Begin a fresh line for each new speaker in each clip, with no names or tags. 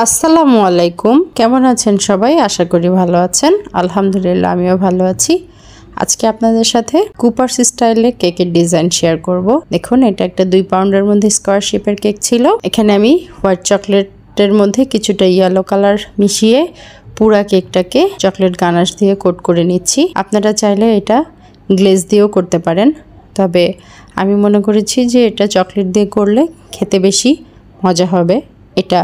আসসালামু আলাইকুম, কেমন আছেন সবাই? আশা করি ভালো আছেন। আলহামদুলিল্লাহ, আমিও ভালো আছি। আজকে আপনাদের সাথে কুপার্স স্টাইলে কেকের ডিজাইন শেয়ার করব। দেখুন, এটা একটা 2 পাউন্ডের মধ্যে স্কোয়ার শেপের কেক ছিল। এখানে আমি হোয়াইট চকলেটের মধ্যে কিছুটা ইয়েলো কালার মিশিয়ে পুরা কেকটাকে চকলেট গানাশ দিয়ে কোট করে নিচ্ছি। আপনারা চাইলে এটা গ্লেজ দিয়েও করতে পারেন, তবে আমি মনে করেছি যে এটা চকলেট দিয়ে করলে খেতে বেশি মজা হবে। এটা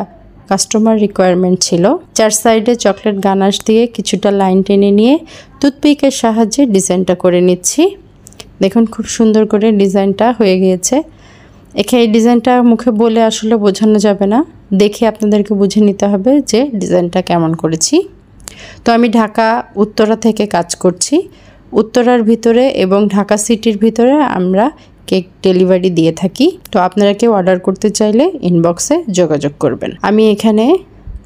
কাস্টমার রিকোয়ারমেন্ট ছিল। 4 সাইডে চকলেট গানাশ দিয়ে কিছুটা লাইন টেনে নিয়ে টুথপিকের সাহায্যে ডিজাইনটা করে নিচ্ছি। দেখুন, খুব সুন্দর করে ডিজাইনটা হয়ে গিয়েছে। এই ডিজাইনটা মুখে বলে আসলে বোঝানো যাবে না, দেখে আপনাদেরকে বুঝে নিতে হবে যে ডিজাইনটা কেমন করেছি। তো আমি ঢাকা উত্তরা থেকে কাজ করছি। উত্তরার ভিতরে এবং ঢাকা সিটির ভিতরে আমরা কেক ডেলিভারি দিয়ে থাকি। তো আপনারা কেউ অর্ডার করতে চাইলে ইনবক্সে যোগাযোগ করবেন। আমি এখানে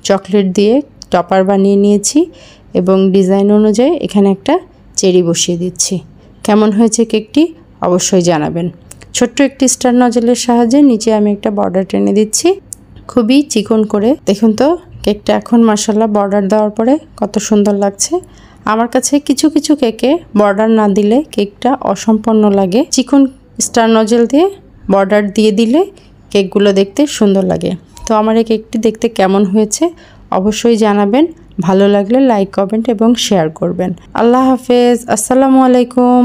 চকলেট দিয়ে টপার বানিয়ে নিয়েছি এবং ডিজাইন অনুযায়ী এখানে একটা চেরি বসিয়ে দিচ্ছি। কেমন হয়েছে কেকটি অবশ্যই জানাবেন। ছোট্ট একটি স্টার নজলের সাহায্যে নিচে আমি একটা বর্ডার টেনে দিচ্ছি, খুবই চিকন করে। দেখুন তো কেকটা এখন মাশাআল্লাহ বর্ডার দেওয়ার পরে কত সুন্দর লাগছে। আমার কাছে কিছু কিছু কেকে বর্ডার না দিলে কেকটা অসম্পূর্ণ লাগে। চিকন স্টার নজল দিয়ে বর্ডার দিয়ে দিলে কেকগুলো দেখতে সুন্দর লাগে। তো আমার এই কেকটি দেখতে কেমন হয়েছে অবশ্যই জানাবেন। ভালো লাগলে লাইক, কমেন্ট এবং শেয়ার করবেন। আল্লাহ হাফেজ, আসসালামু আলাইকুম।